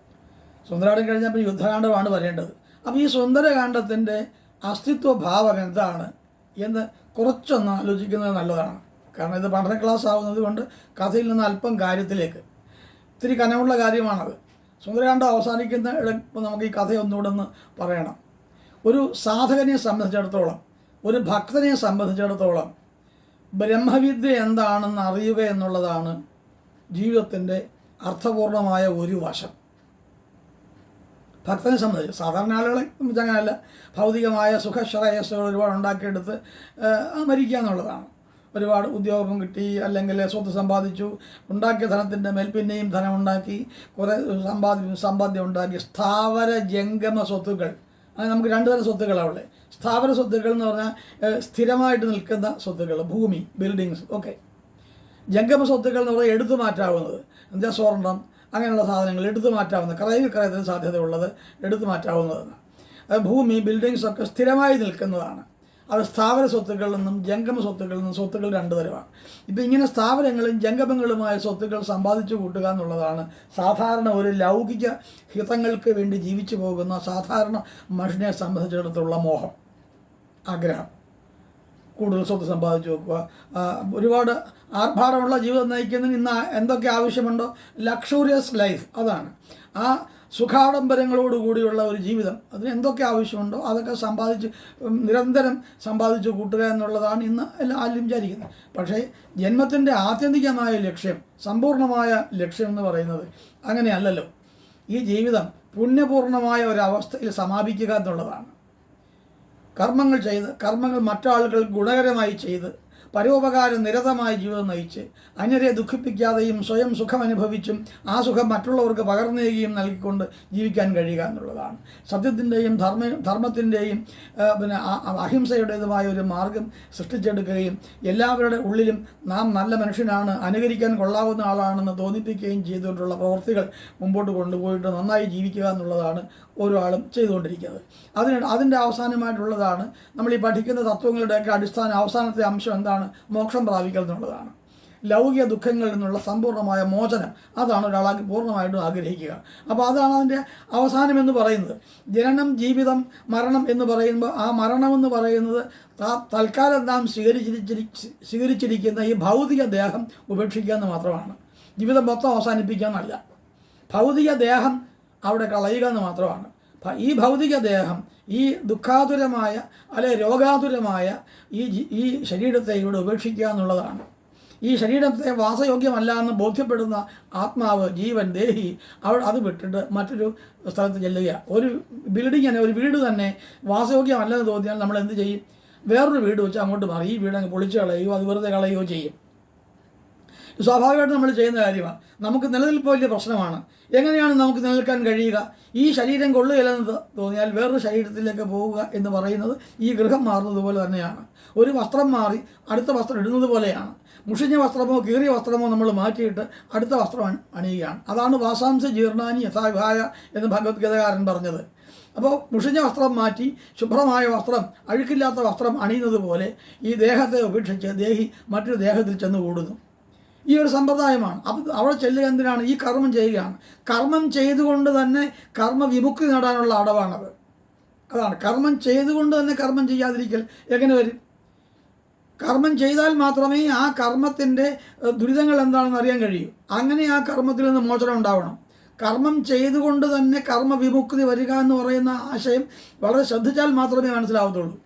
സുന്ദരകാന്ഡം കഴിഞ്ഞപ്പോൾ യുദ്ധകാന്ഡമാണ് വരേണ്ടത്. അപ്പോൾ ഈ സുന്ദരകാന്ഡത്തിൻ്റെ അസ്തിത്വഭാവം എന്താണ് എന്ന് കുറച്ചൊന്ന് ആലോചിക്കുന്നത് നല്ലതാണ്. കാരണം ഇത് പഠന ക്ലാസ് ആവുന്നത് കൊണ്ട് കഥയിൽ നിന്ന് അല്പം കാര്യത്തിലേക്ക്, ഇത്തിരി കനമുള്ള കാര്യമാണത്. സുന്ദരകാന്ഡം അവസാനിക്കുന്ന ഇപ്പോൾ നമുക്ക് ഈ കഥ ഒന്നുകൂടെ ഒന്ന് പറയണം. ഒരു സാധകനെ സംബന്ധിച്ചിടത്തോളം, ഒരു ഭക്തനെ സംബന്ധിച്ചിടത്തോളം ബ്രഹ്മവിദ്യ എന്താണെന്ന് അറിയുക എന്നുള്ളതാണ് ജീവിതത്തിൻ്റെ അർത്ഥപൂർണമായ ഒരു വശം. ഭക്തനെ സംബന്ധിച്ച് സാധാരണ ആളുകളെ സംബന്ധിച്ച് അങ്ങനെയല്ല. ഭൗതികമായ സുഖശ്രേയസ്സുകൾ ഒരുപാട് ഉണ്ടാക്കിയെടുത്ത് മരിക്കുക എന്നുള്ളതാണ്. ഒരുപാട് ഉദ്യോഗം കിട്ടി, അല്ലെങ്കിൽ സ്വത്ത് സമ്പാദിച്ചു, ഉണ്ടാക്കിയ ധനത്തിൻ്റെ മേൽ പിന്നെയും ധനം ഉണ്ടാക്കി, കുറേ സമ്പാദ്യം ഉണ്ടാക്കി. സ്ഥാവര ജംഗമ സ്വത്തുക്കൾ, അങ്ങനെ നമുക്ക് 2 തരം സ്വത്തുക്കളാണ്. സ്ഥാവര സ്വത്തുക്കൾ എന്ന് പറഞ്ഞാൽ സ്ഥിരമായിട്ട് നിൽക്കുന്ന സ്വത്തുക്കൾ, ഭൂമി, ബിൽഡിങ്സ് ഒക്കെ. ജംഗമ സ്വത്തുക്കൾ എന്ന് പറഞ്ഞാൽ എടുത്തു മാറ്റാവുന്നത്. സ്വർണം അങ്ങനെയുള്ള സാധനങ്ങൾ എടുത്തു മാറ്റാവുന്ന ക്രയവിക്രയത്തിന് സാധ്യതയുള്ളത് എടുത്തു മാറ്റാവുന്നതാണ്. ഭൂമി, ബിൽഡിങ്സ് ഒക്കെ സ്ഥിരമായി നിൽക്കുന്നതാണ്. അത് സ്ഥാവര സ്വത്തുക്കളിൽ നിന്നും ജംഗമ സ്വത്തുക്കളിൽ നിന്നും സ്വത്തുക്കൾ രണ്ട് തരമാണ്. ഇപ്പം ഇങ്ങനെ സ്ഥാവരങ്ങളും ജംഗമങ്ങളുമായ സ്വത്തുക്കൾ സമ്പാദിച്ചു കൂട്ടുക എന്നുള്ളതാണ് സാധാരണ ഒരു ലൗകിക ഹിതങ്ങൾക്ക് വേണ്ടി ജീവിച്ചു പോകുന്ന സാധാരണ മനുഷ്യനെ സംബന്ധിച്ചിടത്തോളം മോഹം, ആഗ്രഹം. കൂടുതൽ സ്വത്ത് സമ്പാദിച്ചു വെക്കുക, ഒരുപാട് ആർഭാടമുള്ള ജീവിതം നയിക്കുന്നതിന് ഇന്ന് എന്തൊക്കെ ആവശ്യമുണ്ടോ, ലക്ഷൂറിയസ് ലൈഫ്, അതാണ് ആ സുഖാഡംബരങ്ങളോടുകൂടിയുള്ള ഒരു ജീവിതം. അതിന് എന്തൊക്കെ ആവശ്യമുണ്ടോ അതൊക്കെ നിരന്തരം സമ്പാദിച്ച് കൂട്ടുക എന്നുള്ളതാണ് ഇന്ന് എല്ലാവരും വിചാരിക്കുന്നത്. പക്ഷേ ജന്മത്തിൻ്റെ ആത്യന്തികമായ ലക്ഷ്യം, സമ്പൂർണ്ണമായ ലക്ഷ്യം എന്ന് പറയുന്നത് അങ്ങനെയല്ലല്ലോ. ഈ ജീവിതം പുണ്യപൂർണമായ ഒരവസ്ഥയിൽ സമാപിക്കുക എന്നുള്ളതാണ്. കർമ്മങ്ങൾ മറ്റാളുകൾ ഗുണകരമായി ചെയ്ത് പരോപകാര നിരതമായ ജീവിതം നയിച്ച് അന്യരെ ദുഃഖിപ്പിക്കാതെയും സ്വയം സുഖം അനുഭവിച്ചും ആ സുഖം മറ്റുള്ളവർക്ക് പകർന്നുകയും നൽകിക്കൊണ്ട് ജീവിക്കാൻ കഴിയുക എന്നുള്ളതാണ്. സത്യത്തിൻ്റെയും ധർമ്മത്തിൻ്റെയും അഹിംസയുടേതുമായ ഒരു മാർഗം സൃഷ്ടിച്ചെടുക്കുകയും എല്ലാവരുടെ ഉള്ളിലും നാം നല്ല മനുഷ്യനാണ്, അനുകരിക്കാൻ കൊള്ളാവുന്ന ആളാണെന്ന് തോന്നിപ്പിക്കുകയും ചെയ്തുകൊണ്ടുള്ള പ്രവൃത്തികൾ മുമ്പോട്ട് കൊണ്ടുപോയിട്ട് നന്നായി ജീവിക്കുക എന്നുള്ളതാണ് ഓരോ ആളും ചെയ്തുകൊണ്ടിരിക്കുന്നത്. അതിൻ്റെ അവസാനമായിട്ടുള്ളതാണ് നമ്മൾ ഈ പഠിക്കുന്ന തത്വങ്ങളുടെയൊക്കെ അവസാനത്തെ അംശം എന്താണ്? മോക്ഷം പ്രാപിക്കൽ എന്നുള്ളതാണ്. ലൗകിക ദുഃഖങ്ങളിൽ നിന്നുള്ള സമ്പൂർണ്ണമായ മോചനം, അതാണ് ഒരാൾ പൂർണ്ണമായിട്ടും ആഗ്രഹിക്കുക. അപ്പോൾ അതാണ് അതിൻ്റെ അവസാനമെന്ന് പറയുന്നത്. ജനനം, ജീവിതം, മരണം എന്ന് പറയുമ്പോൾ ആ മരണമെന്ന് പറയുന്നത് തൽക്കാലം നാം സ്വീകരിച്ചിരിക്കുന്ന ഈ ഭൗതിക ദേഹം ഉപേക്ഷിക്കുക എന്ന് മാത്രമാണ്. ജീവിതം മൊത്തം അവസാനിപ്പിക്കുക എന്നല്ല, ഭൗതിക ദേഹം അവിടെ കളയുക എന്ന് മാത്രമാണ്. ഈ ഭൗതിക ദേഹം, ഈ ദുഃഖാതുരമായ അല്ലെ രോഗാതുരമായ ഈ ശരീരത്തെ ഇവിടെ ഉപേക്ഷിക്കുക എന്നുള്ളതാണ്. ഈ ശരീരത്തെ വാസയോഗ്യമല്ല എന്ന് ബോധ്യപ്പെടുന്ന ആത്മാവ്, ജീവൻ, ദേഹി അത് വിട്ടിട്ട് മറ്റൊരു സ്ഥലത്ത് ചെല്ലുക. ഒരു ബിൽഡിങ്ങിനെ, ഒരു വീട് തന്നെ വാസയോഗ്യമല്ലെന്ന് തോന്നിയാൽ നമ്മൾ എന്ത് ചെയ്യും? വേറൊരു വീട് വെച്ച് അങ്ങോട്ട് മാറി ഈ വീടങ്ങ് പൊളിച്ച് കളയുകയോ അത് വെറുതെ കളയുകയോ ചെയ്യും. സ്വാഭാവികമായിട്ട് നമ്മൾ ചെയ്യുന്ന കാര്യമാണ്. നമുക്ക് നിലനിൽപ്പ് വലിയ പ്രശ്നമാണ്. എങ്ങനെയാണ് നമുക്ക് നിലനിൽക്കാൻ കഴിയുക? ഈ ശരീരം കൊള്ളുകയില്ലെന്ന് തോന്നിയാൽ വേറൊരു ശരീരത്തിലേക്ക് പോവുക എന്ന് പറയുന്നത് ഈ ഗൃഹം മാറുന്നത് പോലെ തന്നെയാണ്. ഒരു വസ്ത്രം മാറി അടുത്ത വസ്ത്രം ഇടുന്നത് പോലെയാണ്. മുഷിഞ്ഞ വസ്ത്രമോ കീറിയ വസ്ത്രമോ നമ്മൾ മാറ്റിയിട്ട് അടുത്ത വസ്ത്രം അണിയുകയാണ്. അതാണ് വാസാംസ ജീർണാനി യഥാവിഹായ എന്ന് ഭഗവത്ഗീതകാരൻ പറഞ്ഞത്. അപ്പോൾ മുഷിഞ്ഞ വസ്ത്രം മാറ്റി ശുഭ്രമായ വസ്ത്രം, അഴുക്കില്ലാത്ത വസ്ത്രം അണിയുന്നത് പോലെ ഈ ദേഹത്തെ ഉപേക്ഷിച്ച് ദേഹി മറ്റൊരു ദേഹത്തിൽ ചെന്ന് കൂടുന്നു. ഈ ഒരു സമ്പ്രദായമാണ്. അപ്പം അവിടെ ചെല്ലുക എന്തിനാണ്? ഈ കർമ്മം ചെയ്യുകയാണ്. കർമ്മം ചെയ്തുകൊണ്ട് തന്നെ കർമ്മവിമുക്തി നേടാനുള്ള അടവാണത്. അതാണ് കർമ്മം ചെയ്തുകൊണ്ട് തന്നെ കർമ്മം ചെയ്യാതിരിക്കൽ എങ്ങനെ വരും? കർമ്മം ചെയ്താൽ മാത്രമേ ആ കർമ്മത്തിൻ്റെ ദുരിതങ്ങൾ എന്താണെന്ന് അറിയാൻ കഴിയൂ. അങ്ങനെ ആ കർമ്മത്തിൽ നിന്ന് മോചനം ഉണ്ടാവണം. കർമ്മം ചെയ്തുകൊണ്ട് തന്നെ കർമ്മവിമുക്തി വരിക എന്ന് പറയുന്ന ആശയം വളരെ ശ്രദ്ധിച്ചാൽ മാത്രമേ മനസ്സിലാവത്തുള്ളൂ.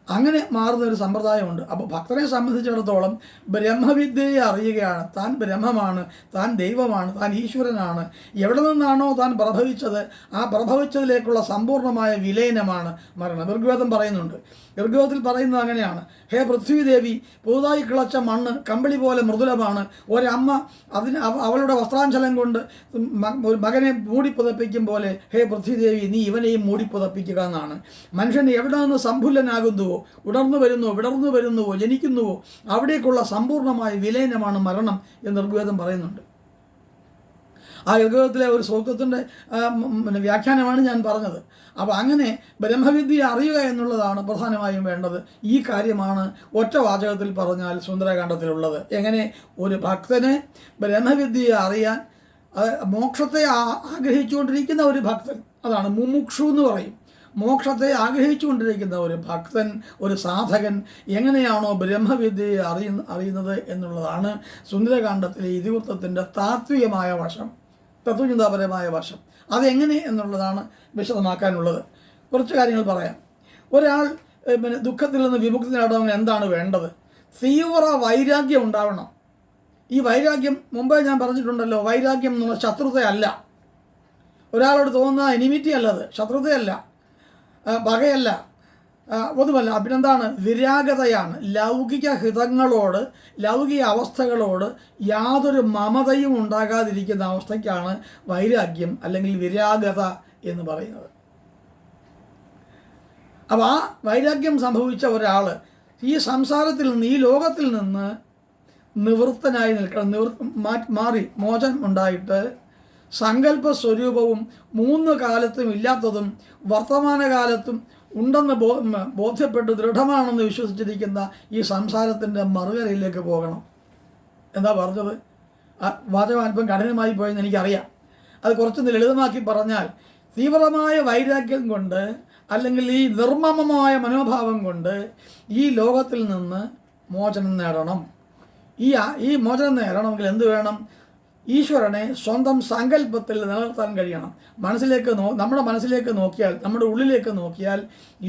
അങ്ങനെ മാറുന്ന ഒരു സമ്പ്രദായമുണ്ട്. അപ്പോൾ ഭക്തനെ സംബന്ധിച്ചിടത്തോളം ബ്രഹ്മവിദ്യയെ അറിയുകയാണ്. താൻ ബ്രഹ്മമാണ്, താൻ ദൈവമാണ്, താൻ ഈശ്വരനാണ്. എവിടെ നിന്നാണോ താൻ പ്രഭവിച്ചത് ആ പ്രഭവിച്ചതിലേക്കുള്ള സമ്പൂർണ്ണമായ വിലയനമാണ് മരണം. ഋഗ്വേദം പറയുന്നുണ്ട്. ഋഗ്വേദത്തിൽ പറയുന്നത് അങ്ങനെയാണ്: ഹേ പൃഥ്വിദേവി, പുതുതായി കിളച്ച മണ്ണ് കമ്പിളി പോലെ മൃദുലമാണ്. ഒരമ്മ അവളുടെ വസ്ത്രാഞ്ചലം കൊണ്ട് ഒരു മകനെ മൂടിപ്പുതപ്പിക്കും പോലെ ഹേ പൃഥ്വിദേവി, നീ ഇവനെയും മൂടിപ്പുതപ്പിക്കുക എന്നാണ്. മനുഷ്യൻ എവിടെ നിന്ന് സമ്പുല്ലനാകുന്നുവോ, വിടർന്നു വരുന്നുവോ, ജനിക്കുന്നുവോ അവിടേക്കുള്ള സമ്പൂർണ്ണമായ വിലയനമാണ് മരണം എന്ന് ഋഗ്വേദം പറയുന്നുണ്ട്. ആ ഋഗ്വേദത്തിലെ ഒരു സൂക്തത്തിൻ്റെ വ്യാഖ്യാനമാണ് ഞാൻ പറഞ്ഞത്. അപ്പോൾ അങ്ങനെ ബ്രഹ്മവിദ്യ അറിയുക എന്നുള്ളതാണ് പ്രധാനമായും വേണ്ടത്. ഈ കാര്യമാണ് ഒറ്റ വാചകത്തിൽ പറഞ്ഞാൽ സുന്ദരകാണ്ഡത്തിലുള്ളത്. എങ്ങനെ ഒരു ഭക്തനെ ബ്രഹ്മവിദ്യയെ അറിയാൻ, മോക്ഷത്തെ ആഗ്രഹിച്ചുകൊണ്ടിരിക്കുന്ന ഒരു ഭക്തൻ, അതാണ് മുമുക്ഷു എന്ന് പറയും. മോക്ഷത്തെ ആഗ്രഹിച്ചുകൊണ്ടിരിക്കുന്ന ഒരു ഭക്തൻ, ഒരു സാധകൻ എങ്ങനെയാണോ ബ്രഹ്മവിദ്യയെ അറിയുന്നത് എന്നുള്ളതാണ് സുന്ദരകാണ്ഡത്തിലെ ഇതിവൃത്തത്തിൻ്റെ താത്വികമായ വശം, തത്വചിന്താപരമായ വശം. അതെങ്ങനെ എന്നുള്ളതാണ് വിശദമാക്കാനുള്ളത്. കുറച്ച് കാര്യങ്ങൾ പറയാം. ഒരാൾ ദുഃഖത്തിൽ നിന്ന് വിമുക്തി നേടാൻ എന്താണ് വേണ്ടത്? തീവ്ര വൈരാഗ്യം ഉണ്ടാവണം. ഈ വൈരാഗ്യം മുമ്പേ ഞാൻ പറഞ്ഞിട്ടുണ്ടല്ലോ, വൈരാഗ്യം എന്നുള്ള ശത്രുതയല്ല. ഒരാളോട് തോന്നുന്ന എനിമിറ്റി അല്ലത്, ശത്രുതയല്ല, പകയല്ല, ഒന്നുമല്ല. പിന്നെന്താണ്? വിരാഗതയാണ്. ലൗകിക ഹിതങ്ങളോട്, ലൗകിക അവസ്ഥകളോട് യാതൊരു മമതയും ഉണ്ടാകാതിരിക്കുന്ന അവസ്ഥയ്ക്കാണ് വൈരാഗ്യം അല്ലെങ്കിൽ വിരാഗത എന്ന് പറയുന്നത്. അപ്പോൾ ആ വൈരാഗ്യം സംഭവിച്ച ഒരാൾ ഈ സംസാരത്തിൽ നിന്ന്, ഈ ലോകത്തിൽ നിന്ന് നിവൃത്തനായി നിൽക്കണം. മാറി മോചനം ഉണ്ടായിട്ട് സങ്കല്പ സ്വരൂപവും 3 കാലത്തും ഇല്ലാത്തതും വർത്തമാനകാലത്തും ഉണ്ടെന്ന് ബോധ്യപ്പെട്ട് ദൃഢമാണെന്ന് വിശ്വസിച്ചിരിക്കുന്ന ഈ സംസാരത്തിൻ്റെ മറുകരയിലേക്ക് പോകണം. എന്താ പറഞ്ഞത്? വാചകം അല്പം കഠിനമായി പോയെന്ന് എനിക്കറിയാം. അത് കുറച്ചൊന്ന് ലളിതമാക്കി പറഞ്ഞാൽ, തീവ്രമായ വൈരാഗ്യം കൊണ്ട് അല്ലെങ്കിൽ ഈ നിർമ്മമമായ മനോഭാവം കൊണ്ട് ഈ ലോകത്തിൽ നിന്ന് മോചനം നേടണം. ഈ മോചനം നേടണമെങ്കിൽ എന്ത് വേണം? ഈശ്വരനെ സ്വന്തം സങ്കല്പത്തിൽ നിലനിർത്താൻ കഴിയണം. നമ്മുടെ മനസ്സിലേക്ക് നോക്കിയാൽ, നമ്മുടെ ഉള്ളിലേക്ക് നോക്കിയാൽ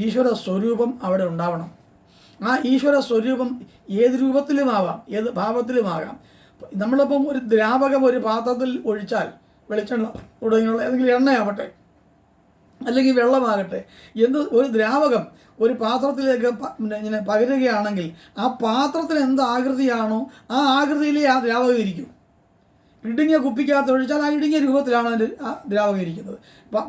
ഈശ്വര സ്വരൂപം അവിടെ ഉണ്ടാവണം. ആ ഈശ്വര സ്വരൂപം ഏത് രൂപത്തിലുമാവാം, ഏത് ഭാവത്തിലുമാകാം. നമ്മളിപ്പം ഒരു ദ്രാവകം ഒരു പാത്രത്തിൽ ഒഴിച്ചാൽ, വെളിച്ചെണ്ണ തുടങ്ങിയുള്ള ഏതെങ്കിലും എണ്ണയാവട്ടെ അല്ലെങ്കിൽ വെള്ളമാകട്ടെ, ഒരു ദ്രാവകം ഒരു പാത്രത്തിലേക്ക് ഇങ്ങനെ പകരുകയാണെങ്കിൽ ആ പാത്രത്തിന് എന്ത് ആകൃതിയാണോ ആ ആകൃതിയിലേ ആ ദ്രാവകം ഇരിക്കും. ഇടുങ്ങിയ കുപ്പിക്കകത്ത് ഒഴിച്ചാൽ ആ ഇടുങ്ങിയ രൂപത്തിലാണ് അതിൻ്റെ ആ ദ്രാവകം ഇരിക്കുന്നത്.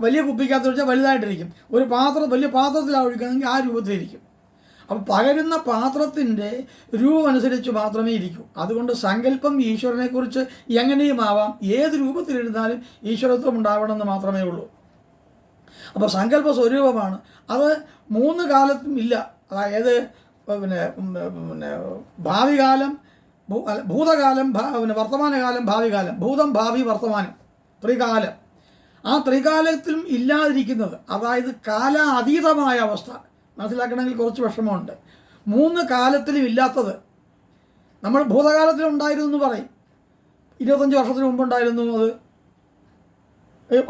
വലിയ കുപ്പിക്കകത്ത് ഒഴിച്ചാൽ വലുതായിട്ടിരിക്കും. വലിയ പാത്രത്തിലാണ് ഒഴിക്കുന്നതെങ്കിൽ ആ രൂപത്തിലിരിക്കും. അപ്പോൾ പകരുന്ന പാത്രത്തിൻ്റെ രൂപം അനുസരിച്ച് മാത്രമേ ഇരിക്കൂ. അതുകൊണ്ട് സങ്കല്പം ഈശ്വരനെക്കുറിച്ച് എങ്ങനെയുമാവാം, ഏത് രൂപത്തിലിരുന്നാലും ഈശ്വരത്വം ഉണ്ടാവണമെന്ന് മാത്രമേ ഉള്ളൂ. അപ്പോൾ സങ്കല്പ സ്വരൂപമാണ്. അത് 3 കാലത്തും ഇല്ല. അതായത് ഭാവികാലം, ഭൂതകാലം, വർത്തമാനകാലം, ഭാവികാലം, ഭൂതം, ഭാവി, വർത്തമാനം, ത്രികാലം. ആ ത്രികാലത്തിലും ഇല്ലാതിരിക്കുന്നത്, അതായത് കാലാതീതമായ അവസ്ഥ മനസ്സിലാക്കണമെങ്കിൽ കുറച്ച് വിഷമമുണ്ട്. 3 കാലത്തിലും ഇല്ലാത്തത് നമ്മൾ ഭൂതകാലത്തിലുണ്ടായിരുന്നു എന്ന് പറയും. 25 വർഷത്തിന് മുമ്പുണ്ടായിരുന്നു. അത്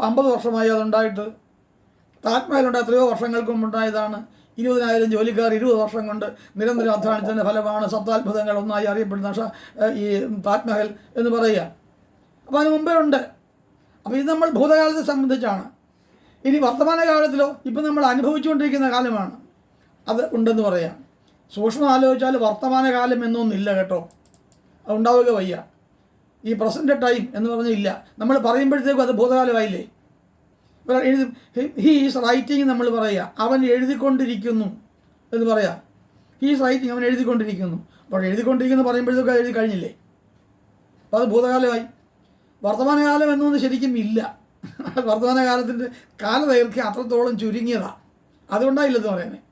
50 വർഷമായി അതുണ്ടായിട്ട്. താജ്മഹലുണ്ട് എത്രയോ വർഷങ്ങൾക്ക് മുമ്പുണ്ടായതാണ്. 20,000 ജോലിക്കാർ 20 വർഷം കൊണ്ട് നിരന്തരം അധ്വാനിച്ചതിൻ്റെ ഫലമാണ് സപ്താത്ഭുതങ്ങൾ ഒന്നായി അറിയപ്പെടുന്ന ഈ താജ്മഹൽ എന്ന് പറയുക. അപ്പോൾ അതിന് മുമ്പേ ഉണ്ട്. അപ്പോൾ ഇത് നമ്മൾ ഭൂതകാലത്തെ സംബന്ധിച്ചാണ്. ഇനി വർത്തമാനകാലത്തിലോ ഇപ്പം നമ്മൾ അനുഭവിച്ചുകൊണ്ടിരിക്കുന്ന കാലമാണ്, അത് ഉണ്ടെന്ന് പറയാം. സൂക്ഷ്മം ആലോചിച്ചാൽ വർത്തമാനകാലം എന്നൊന്നില്ല കേട്ടോ, അത് ഉണ്ടാവുക വയ്യ. ഈ പ്രസൻറ്റ് ടൈം എന്ന് പറഞ്ഞാൽ ഇല്ല. നമ്മൾ പറയുമ്പോഴത്തേക്കും അത് ഭൂതകാലമായില്ലേ. ഹീ ഈസ് റൈറ്റിംഗ് നമ്മൾ പറയുക, അവൻ എഴുതിക്കൊണ്ടിരിക്കുന്നു എന്ന് പറയാം. ഹീ ഈസ് റൈറ്റിംഗ്, അവൻ എഴുതിക്കൊണ്ടിരിക്കുന്നു. അപ്പോൾ എഴുതിക്കൊണ്ടിരിക്കുന്നു പറയുമ്പോഴത്തേക്കും എഴുതി കഴിഞ്ഞില്ലേ, അപ്പോൾ അത് ഭൂതകാലമായി. വർത്തമാനകാലം എന്നൊന്നും ശരിക്കും ഇല്ല. വർത്തമാനകാലത്തിൻ്റെ കാലദൈർഘ്യം അത്രത്തോളം ചുരുങ്ങിയതാണ്. അതുകൊണ്ടായില്ലെന്ന് പറയുന്നത്.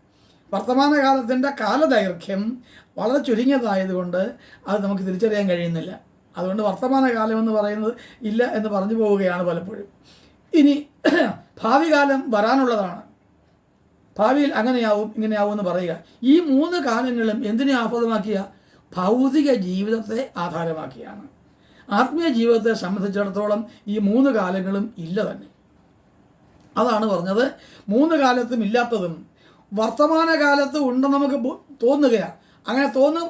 വർത്തമാനകാലത്തിൻ്റെ കാലദൈർഘ്യം വളരെ ചുരുങ്ങിയതായതുകൊണ്ട് അത് നമുക്ക് തിരിച്ചറിയാൻ കഴിയുന്നില്ല. അതുകൊണ്ട് വർത്തമാനകാലം എന്ന് പറയുന്നത് ഇല്ല എന്ന് പറഞ്ഞു പോവുകയാണ് പലപ്പോഴും. ഇനി ഭാവി കാലം വരാനുള്ളതാണ്. ഭാവിയിൽ അങ്ങനെയാവും ഇങ്ങനെയാവും എന്ന് പറയുക. ഈ 3 കാലങ്ങളും എന്തിനെ ആസ്പദമാക്കിയ? ഭൗതിക ജീവിതത്തെ ആധാരമാക്കിയാണ്. ആത്മീയ ജീവിതത്തെ സംബന്ധിച്ചിടത്തോളം ഈ 3 കാലങ്ങളും ഇല്ല തന്നെ. അതാണ് പറഞ്ഞത്. 3 കാലത്തും ഇല്ലാത്തതും വർത്തമാനകാലത്ത് ഉണ്ടെന്ന് നമുക്ക് തോന്നുകയാണ്. അങ്ങനെ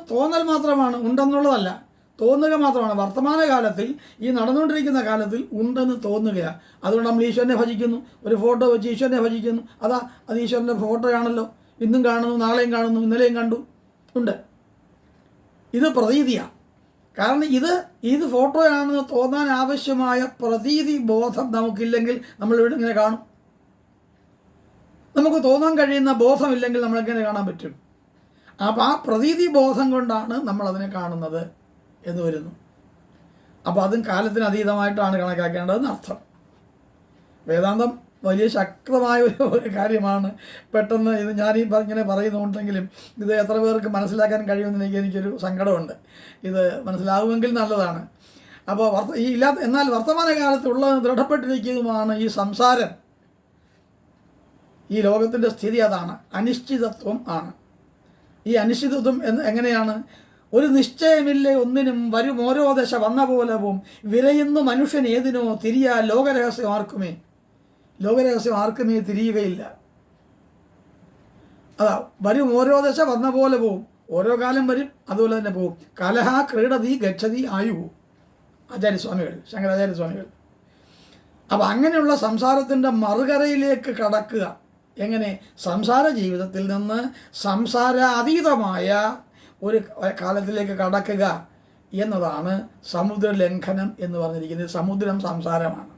തോന്നൽ മാത്രമാണ്, ഉണ്ടെന്നുള്ളതല്ല, തോന്നുക മാത്രമാണ്. വർത്തമാനകാലത്തിൽ ഈ നടന്നുകൊണ്ടിരിക്കുന്ന കാലത്തിൽ ഉണ്ടെന്ന് തോന്നുകയാണ്. അതുകൊണ്ട് നമ്മൾ ഈശ്വരനെ ഭജിക്കുന്നു, ഒരു ഫോട്ടോ വെച്ച് ഈശ്വരനെ ഭജിക്കുന്നു. അത് ഈശ്വരൻ്റെ ഫോട്ടോയാണല്ലോ, ഇന്നും കാണുന്നു, നാളെയും കാണുന്നു, ഇന്നലെയും കണ്ടു ഉണ്ട്. ഇത് പ്രതീതിയാണ്. കാരണം ഇത് ഫോട്ടോയാണെന്ന് തോന്നാൻ ആവശ്യമായ പ്രതീതി ബോധം നമുക്കില്ലെങ്കിൽ നമ്മളിവിടെ ഇങ്ങനെ കാണും. നമുക്ക് തോന്നാൻ കഴിയുന്ന ബോധമില്ലെങ്കിൽ നമ്മളെങ്ങനെ കാണാൻ പറ്റും? അപ്പോൾ ആ പ്രതീതി ബോധം കൊണ്ടാണ് നമ്മളതിനെ കാണുന്നത് എന്ന് വരുന്നു. അപ്പോൾ അതും കാലത്തിന് അതീതമായിട്ടാണ് കണക്കാക്കേണ്ടതെന്ന് അർത്ഥം. വേദാന്തം വലിയ ശക്തമായ ഒരു കാര്യമാണ്. പെട്ടെന്ന് ഇത് ഇങ്ങനെ പറയുന്നുണ്ടെങ്കിലും ഇത് എത്ര പേർക്ക് മനസ്സിലാക്കാൻ കഴിയുമെന്ന് എനിക്കൊരു സങ്കടമുണ്ട്. ഇത് മനസ്സിലാവുമെങ്കിൽ നല്ലതാണ്. അപ്പോൾ എന്നാൽ വർത്തമാനകാലത്തുള്ള ദൃഢപ്പെട്ടിരിക്കുന്നതുമാണ് ഈ സംസാരം. ഈ ലോകത്തിൻ്റെ സ്ഥിതി അതാണ്, അനിശ്ചിതത്വം ആണ്. ഈ അനിശ്ചിതത്വം എങ്ങനെയാണ്? ഒരു നിശ്ചയമില്ലേ ഒന്നിനും, വരും ഓരോ ദശ വന്ന പോലെ പോവും, വിരയുന്നു മനുഷ്യൻ ഏതിനോ തിരിയാ ലോകരഹസ്യം ആർക്കുമേ തിരിയുകയില്ല. അതാ, വരും ഓരോ ദശ വന്ന പോലെ പോവും, ഓരോ കാലം വരും, അതുപോലെ തന്നെ പോവും. കലഹ ക്രീഡതി ഗച്ഛതി ആയു, ശങ്കരാചാര്യസ്വാമികൾ. അപ്പം അങ്ങനെയുള്ള സംസാരത്തിൻ്റെ മറുകരയിലേക്ക് കടക്കുക. എങ്ങനെ? സംസാര ജീവിതത്തിൽ നിന്ന് സംസാരാതീതമായ ഒരു കാലത്തിലേക്ക് കടക്കുക എന്നതാണ് സമുദ്രലംഘനം എന്ന് പറഞ്ഞിരിക്കുന്നത്. സമുദ്രം സംസാരമാണ്.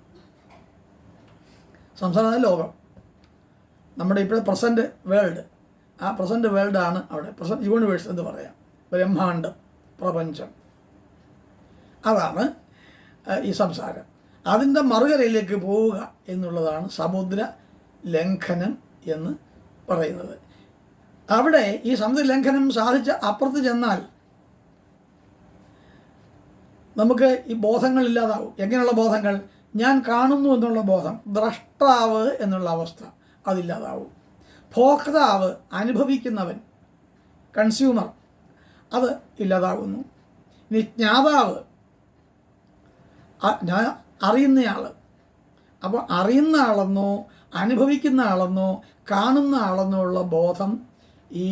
സംസാരം ലോകം, നമ്മുടെ ഇപ്പോൾ പ്രസൻറ്റ് വേൾഡ്. ആ പ്രസൻറ്റ് വേൾഡാണ് അവിടെ പ്രസൻറ്റ് യൂണിവേഴ്സ് എന്ന് പറയാം. ബ്രഹ്മാണ്ടം, പ്രപഞ്ചം. അതാണ് ഈ സംസാരം. അതിൻ്റെ മറുകരയിലേക്ക് പോവുക എന്നുള്ളതാണ് സമുദ്ര ലംഘനം എന്ന് പറയുന്നത്. അവിടെ ഈ സമുദ്ര ലംഘനം സാധിച്ച് അപ്പുറത്ത് ചെന്നാൽ നമുക്ക് ഈ ബോധങ്ങളില്ലാതാവും. എങ്ങനെയുള്ള ബോധങ്ങൾ? ഞാൻ കാണുന്നു എന്നുള്ള ബോധം, ദ്രഷ്ടാവ് എന്നുള്ള അവസ്ഥ അതില്ലാതാവും. ഭോക്താവ്, അനുഭവിക്കുന്നവൻ, കൺസ്യൂമർ, അത് ഇല്ലാതാകുന്നു. ഇനി ജ്ഞാതാവ്, അറിയുന്നയാൾ. അപ്പോൾ അറിയുന്ന ആളെന്നോ അനുഭവിക്കുന്ന ആളെന്നോ കാണുന്ന ആളെന്നോ ഉള്ള ബോധം ഈ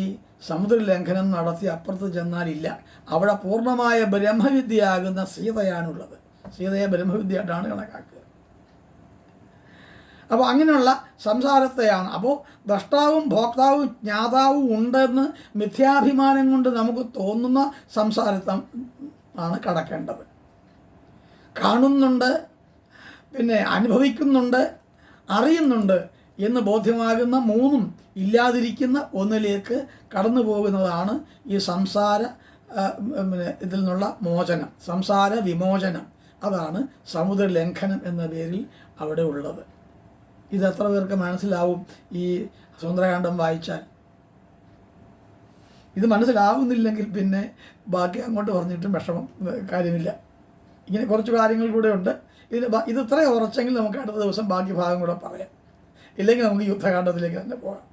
സമുദ്രലംഘനം നടത്തി അപ്പുറത്ത് ചെന്നാലില്ല. അവിടെ പൂർണ്ണമായ ബ്രഹ്മവിദ്യയാകുന്ന സീതയാണുള്ളത്. സീതയെ ബ്രഹ്മവിദ്യയായിട്ടാണ് കണക്കാക്കുക. അപ്പോൾ അങ്ങനെയുള്ള സംസാരത്തെയാണ്. അപ്പോൾ ദ്രഷ്ടാവും ഭോക്താവും ജ്ഞാതാവും ഉണ്ടെന്ന് മിഥ്യാഭിമാനം കൊണ്ട് നമുക്ക് തോന്നുന്ന സംസാരത്തെ ആണ് കടക്കേണ്ടത്. കാണുന്നുണ്ട്, പിന്നെ അനുഭവിക്കുന്നുണ്ട്, അറിയുന്നുണ്ട് എന്ന് ബോധ്യമാകുന്ന മൂന്നും ഇല്ലാതിരിക്കുന്ന ഒന്നിലേക്ക് കടന്നു പോകുന്നതാണ് ഈ സംസാര ഇതിൽ നിന്നുള്ള മോചനം, സംസാര വിമോചനം. അതാണ് സമുദ്ര ലംഘനം എന്ന പേരിൽ അവിടെ ഉള്ളത്. ഇതെത്ര പേർക്ക് മനസ്സിലാവും ഈ സുന്ദരകാന്ഡം വായിച്ചാൽ? ഇത് മനസ്സിലാവുന്നില്ലെങ്കിൽ പിന്നെ ബാക്കി അങ്ങോട്ട് പറഞ്ഞിട്ടും കാര്യമില്ല. ഇങ്ങനെ കുറച്ച് കാര്യങ്ങൾ കൂടെ ഉണ്ട്. ഇത് ഇത്രയും ഉറച്ചെങ്കിൽ നമുക്ക് അടുത്ത ദിവസം ബാക്കി ഭാഗം കൂടെ പറയാം. ഇല്ലെങ്കിൽ നമുക്ക് യുദ്ധകാന്ഡത്തിലേക്ക് തന്നെ പോകാം.